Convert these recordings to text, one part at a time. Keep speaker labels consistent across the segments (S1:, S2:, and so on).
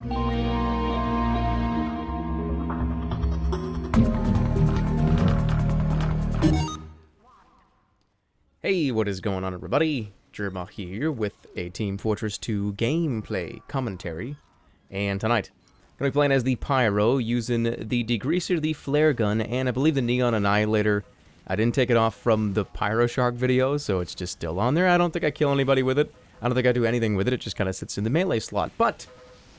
S1: Hey, what is going on, everybody? Jerma here with a Team Fortress 2 gameplay commentary. And tonight, I'm going to be playing as the Pyro, using the Degreaser, the Flare Gun, and I believe the Neon Annihilator. I didn't take it off from the Pyro Shark video, so it's just still on there. I don't think I kill anybody with it. I don't think I do anything with it. It just kind of sits in the melee slot. But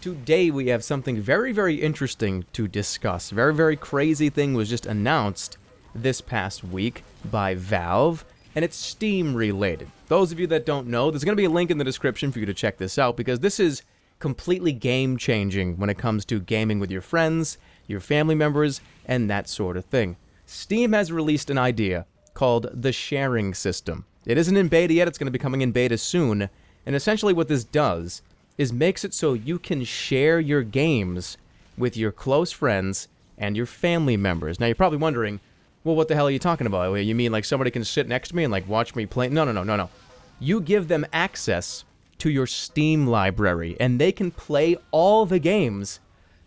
S1: today we have something very, very interesting to discuss. Very, very crazy thing was just announced this past week by Valve. And it's Steam-related. Those of you that don't know, there's going to be a link in the description for you to check this out, because this is completely game-changing when it comes to gaming with your friends, your family members, and that sort of thing. Steam has released an idea called the sharing system. It isn't in beta yet, it's going to be coming in beta soon, and essentially what this does is makes it so you can share your games with your close friends and your family members. Now, you're probably wondering, well, what the hell are you talking about? You mean like somebody can sit next to me and like watch me play? No. You give them access to your Steam library, and they can play all the games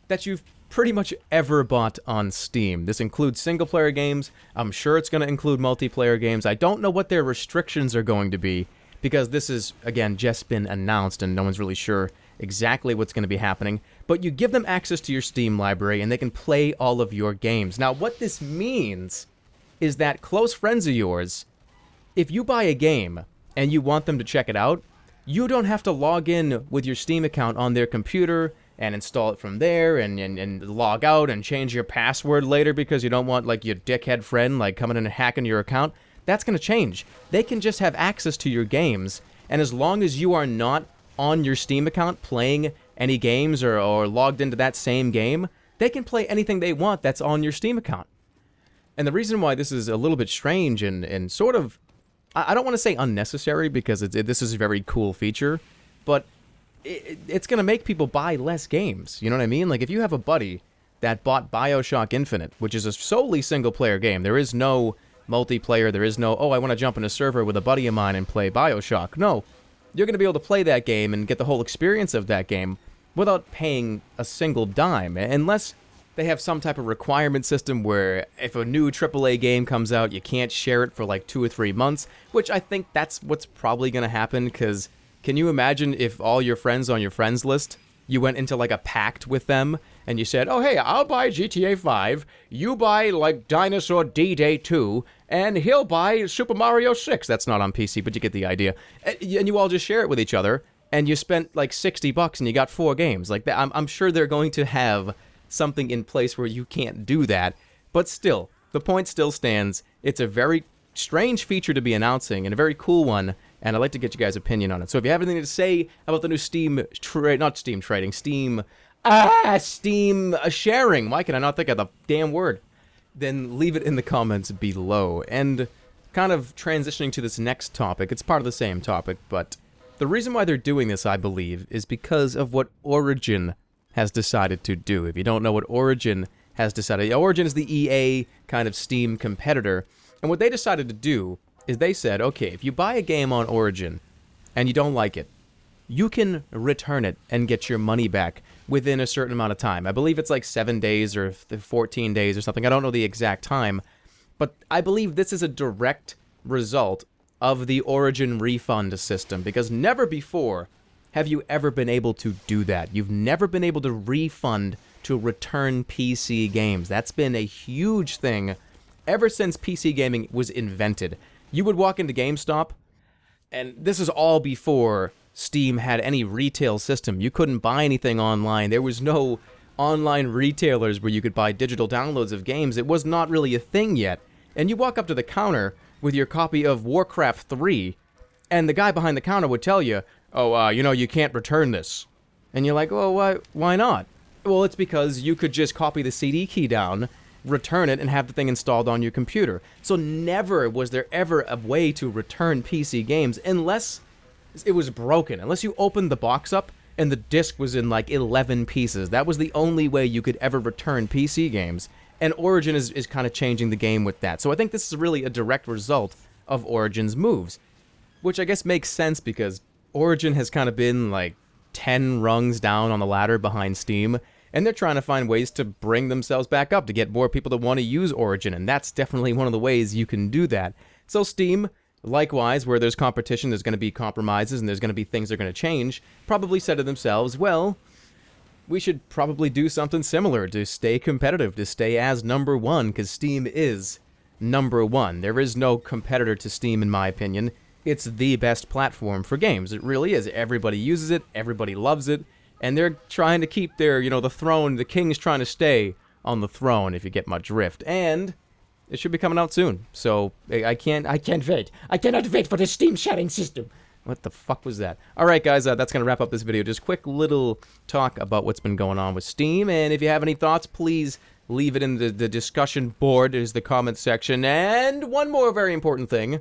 S1: that you've pretty much ever bought on Steam. This includes single-player games. I'm sure it's going to include multiplayer games. I don't know what their restrictions are going to be, because this is, again, just been announced, and no one's really sure exactly what's going to be happening. But you give them access to your Steam library, and they can play all of your games. Now, what this means is that close friends of yours, if you buy a game and you want them to check it out, you don't have to log in with your Steam account on their computer and install it from there and log out and change your password later because you don't want, like, your dickhead friend, like, coming in and hacking your account. That's going to change. They can just have access to your games, and as long as you are not on your Steam account playing any games or logged into that same game, they can play anything they want that's on your Steam account. And the reason why this is a little bit strange and sort of, I don't want to say unnecessary, because this is a very cool feature, but it's going to make people buy less games. You know what I mean? Like, if you have a buddy that bought BioShock Infinite, which is a solely single-player game, there is no multiplayer, there is no, oh, I want to jump in a server with a buddy of mine and play BioShock. No, you're going to be able to play that game and get the whole experience of that game without paying a single dime, unless they have some type of requirement system where if a new AAA game comes out, you can't share it for like 2 or 3 months, which I think that's what's probably going to happen, because can you imagine if all your friends on your friends list, you went into like a pact with them, and you said, oh, hey, I'll buy GTA 5, you buy like Dinosaur D-Day 2, and he'll buy Super Mario 6. That's not on PC, but you get the idea. And you all just share it with each other, and you spent like $60 and you got 4 games. Like that. I'm sure they're going to have something in place where you can't do that, but still, the point still stands. It's a very strange feature to be announcing, and a very cool one, and I'd like to get you guys' opinion on it. So if you have anything to say about the new Steam sharing, why can I not think of the damn word? Then leave it in the comments below. And kind of transitioning to this next topic, it's part of the same topic, but the reason why they're doing this, I believe, is because of what Origin has decided to do. If you don't know what Origin has decided, Origin is the EA kind of Steam competitor, and what they decided to do is they said, okay, if you buy a game on Origin and you don't like it, you can return it and get your money back within a certain amount of time. I believe it's like 7 days or 14 days or something. I don't know the exact time, but I believe this is a direct result of the Origin refund system, because never before have you ever been able to do that. You've never been able to refund to return PC games. That's been a huge thing ever since PC gaming was invented. You would walk into GameStop, and this is all before Steam had any retail system. You couldn't buy anything online. There was no online retailers where you could buy digital downloads of games. It was not really a thing yet. And you walk up to the counter with your copy of Warcraft 3, and the guy behind the counter would tell you, oh, you can't return this. And you're like, well, why not? Well, it's because you could just copy the CD key down, return it, and have the thing installed on your computer. So never was there ever a way to return PC games unless it was broken. Unless you opened the box up and the disc was in like 11 pieces. That was the only way you could ever return PC games. And Origin is kind of changing the game with that. So I think this is really a direct result of Origin's moves. Which I guess makes sense because Origin has kind of been like 10 rungs down on the ladder behind Steam, and they're trying to find ways to bring themselves back up to get more people to want to use Origin, and that's definitely one of the ways you can do that. So Steam, likewise, where there's competition, there's going to be compromises, and there's going to be things that are going to change, probably said to themselves, well, we should probably do something similar to stay competitive, to stay as #1, because Steam is #1. There is no competitor to Steam, in my opinion. It's the best platform for games. It really is. Everybody uses it, everybody loves it, and they're trying to keep their, the throne, the king's trying to stay on the throne, if you get my drift. And it should be coming out soon. So I can't wait. I cannot wait for the Steam sharing system. What the fuck was that? Alright guys, that's going to wrap up this video. Just quick little talk about what's been going on with Steam, and if you have any thoughts, please leave it in the discussion board, is the comment section. And one more very important thing.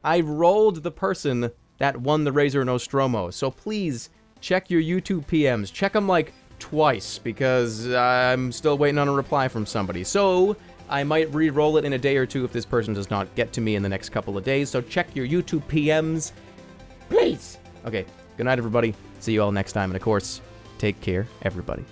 S1: I rolled the person that won the Razor Nostromo, so please check your YouTube PMs. Check them like twice, because I'm still waiting on a reply from somebody. So I might re-roll it in a day or two if this person does not get to me in the next couple of days, so check your YouTube PMs, please! Okay, good night everybody. See you all next time, and of course, take care, everybody.